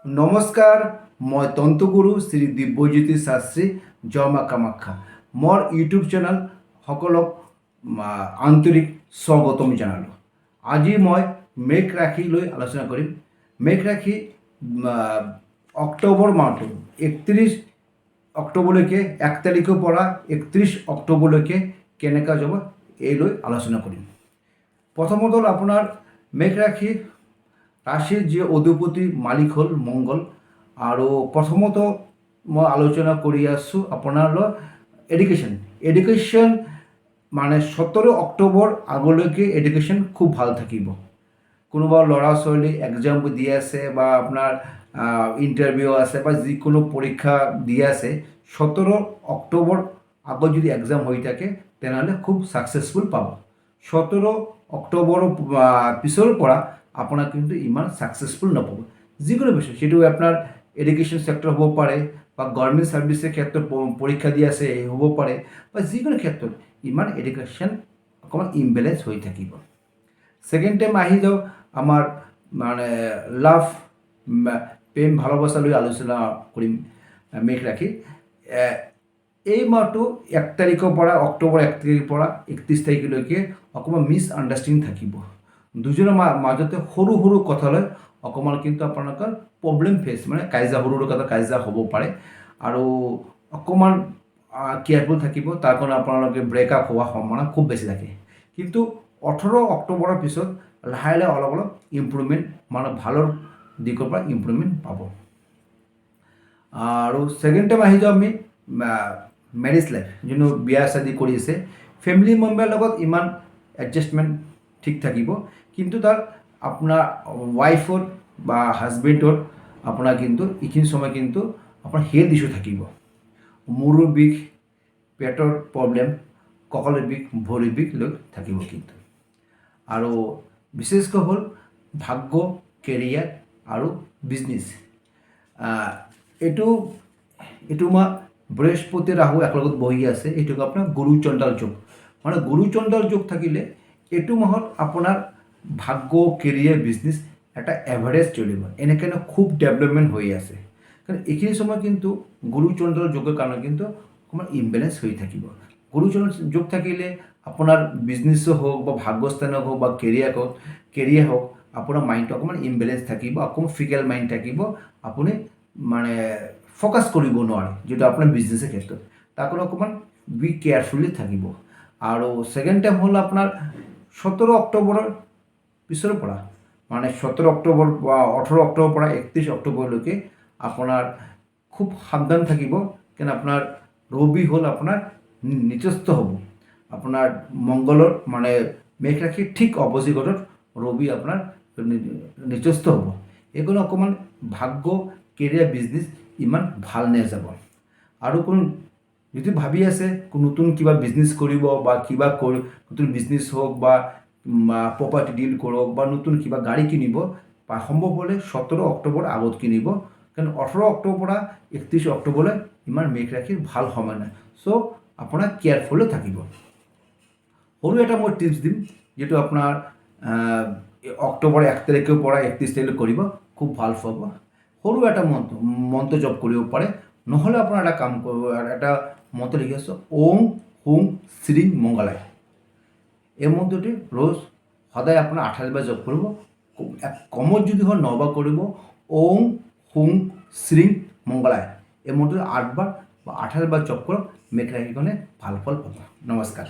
নমস্কাৰ, মই তন্তুগুৰু শ্ৰী দিব্যজ্যোতি শাস্ত্ৰী জয় মা কামাখ্যা। মোৰ ইউটিউব চেনেল সকলক আন্তৰিক স্বাগতম জনালোঁ। আজি মই মেঘ ৰাশি লৈ আলোচনা কৰিম। মেঘ ৰাশি অক্টোবৰ মাহটো 31 অক্টোবৰলৈকে 1 তাৰিখৰ পৰা 31 অক্টোবৰলৈকে কেনেকৈ যাব এই লৈ আলোচনা কৰিম। প্ৰথমত হ'ল আপোনাৰ মেঘ ৰাশি ৰাশিৰ যি অধিপতি মালিক হ'ল মংগল। আৰু প্ৰথমত মই আলোচনা কৰি আছোঁ আপোনাৰ এডুকেশ্যন মানে 17 অক্টোবৰ আগলৈকে এডুকেশ্যন খুব ভাল থাকিব। কোনোবা ল'ৰা ছোৱালী এক্সাম দি আছে বা আপোনাৰ ইণ্টাৰভিউ আছে বা যিকোনো পৰীক্ষা দি আছে, 17 অক্টোবৰ আগত যদি এক্সাম হৈ থাকে তেনেহ'লে খুব ছাকচেছফুল পাব। 17 অক্টোবৰৰ পিছৰ পৰা আপোনাৰ কিন্তু ইমান ছাকচেছফুল নাপাব। যিকোনো বিষয়, সেইটো আপোনাৰ এডুকেশ্যন ছেক্টৰ হ'ব পাৰে বা গভৰ্ণমেণ্ট ছাৰ্ভিচৰ ক্ষেত্ৰত পৰীক্ষা দি আছে হ'ব পাৰে বা যিকোনো ক্ষেত্ৰত ইমান এডুকেশ্যন অকণমান ইমবেলেঞ্চ হৈ থাকিব। ছেকেণ্ড টাইম আহি যাওক আমাৰ মানে লাভ, প্ৰেম ভালোবাসা লৈ আলোচনা কৰিম মেঘ ৰাশি। এই মাহটো 1 তাৰিখৰ পৰা অক্টোবৰ 1 তাৰিখৰ পৰা 31 তাৰিখলৈকে অকণমান মিছআণ্ডাৰষ্টেণ্ডিং থাকিব। দুজনৰ মাজতে সৰু সৰু কথালৈ অকণমান কিন্তু আপোনালোকৰ প্ৰব্লেম ফেচ মানে সৰু সৰু কথা কাজিয়া হ'ব পাৰে আৰু অকণমান কেয়াৰফুল থাকিব। তাৰ কাৰণে আপোনালোকে ব্ৰেকআপ হোৱাৰ সম্ভাৱনা খুব বেছি থাকে। কিন্তু 18 অক্টোবৰৰ পিছত লাহে লাহে অলপ অলপ ইম্প্ৰুভমেণ্ট, মানে ভালৰ দিশৰ পৰা ইম্প্ৰুভমেণ্ট পাব। আৰু ছেকেণ্ড টাইম আহি যাওঁ আমি মেৰিজ লাইফ, যোনটো বিয়া শাদী কৰি আছে, ফেমিলি মেম্বাৰৰ লগত ইমান এডজাষ্টমেণ্ট ঠিক থাকিব। কিন্তু তাত আপোনাৰ ৱাইফৰ বা হাজবেণ্ডৰ আপোনাৰ কিন্তু এইখিনি সময় কিন্তু আপোনাৰ হেল্থ ইছ্যু থাকিব। মূৰৰ বিষ, পেটৰ প্ৰব্লেম, কঁকালৰ বিষ, ভৰিৰ বিষ লৈ থাকিব কিন্তু। আৰু বিশেষকৈ হ'ল ভাগ্য, কেৰিয়াৰ আৰু বিজনেছ। এইটো মাহ বৃহস্পতি ৰাহু একেলগত বহি আছে। এইটোক আপোনাৰ গুৰু চণ্ডাল যোগ, মানে গুৰু চণ্ডাল যোগ থাকিলে এইটো মাহত আপোনাৰ ভাগ্য, কেৰিয়াৰ, বিজনেছ এটা এভাৰেজ চলিব। এনেকৈ খুব ডেভেলপমেণ্ট হৈ আছে। কাৰণ এইখিনি সময় কিন্তু গুৰু চণ্ডাল যোগৰ কাৰণে কিন্তু অকণমান ইমবেলেঞ্চ হৈ থাকিব। গুৰু চণ্ডাল যোগ থাকিলে আপোনাৰ বিজনেছো হওক বা ভাগ্যস্থানে হওক বা কেৰিয়াৰ হওক, আপোনাৰ মাইণ্ডটো অকণমান ইমবেলেঞ্চ থাকিব, অকণমান ফিকেল মাইণ্ড থাকিব। আপুনি মানে ফ'কাছ কৰিব নোৱাৰে যিটো আপোনাৰ বিজনেছৰ ক্ষেত্ৰত। তাৰ কাৰণে অকণমান বি কেয়াৰফুলি থাকিব। আৰু ছেকেণ্ড টাইম হ'ল আপোনাৰ 17 অক্টোবৰৰ পিছৰ পৰা, মানে 17 অক্টোবৰ বা 18 অক্টোবৰৰ পৰা 31 অক্টোবৰলৈকে আপোনাৰ খুব সাৱধান থাকিব। কাৰণ আপোনাৰ ৰবি হ'ল আপোনাৰ নিচস্থ হ'ব। আপোনাৰ মংগলৰ মানে মেঘ ৰাশিৰ ঠিক অপজিটত ৰবি আপোনাৰ নিচস্থ হ'ব। এইকাৰণে অকণমান ভাগ্য, কেৰিয়াৰ, বিজনেছ ইমান ভাল নাযাব। আৰু যদি ভাবি আছে নতুন কিবা বিজনেছ কৰিব বা নতুন বিজনেছ হওক বা প্ৰপাৰ্টি ডিল কৰক বা নতুন কিবা গাড়ী কিনিব, সম্ভৱ হ'লে 17 অক্টোবৰ আগত কিনিব। কাৰণ 18 অক্টোবৰৰ পৰা 31 অক্টোবৰলৈ ইমান মেঘ ৰাশিৰ ভাল সময় নাই। চ' আপোনাৰ কেয়াৰফুলো থাকিব। সৰু এটা মই টিপছ দিম, যিটো আপোনাৰ অক্টোবৰ 1 তাৰিখৰ পৰা 31 তাৰিখলৈ কৰিব, খুব ভাল পাব। সৰু এটা মন্ত্ৰ জপ কৰিব পাৰে। নহ'লে আপোনাৰ এটা কাম কৰিব, এটা মন্ত্ৰ লিখি আছোঁ, ওম হুম শ্ৰীং মংগলায়। এই মন্ত্ৰটি ৰোজ সদায় আপোনাৰ 28 বাৰ জপ কৰিব। কমত যদি হয় 9 বাৰ কৰিব। ওম হুম শ্ৰীং মংগলায় এই মন্ত্ৰটো 8 বাৰ বা 28 বাৰ জপ কৰক। মেঘ ৰাশিখনে ভাল ফল পাব। নমস্কাৰ।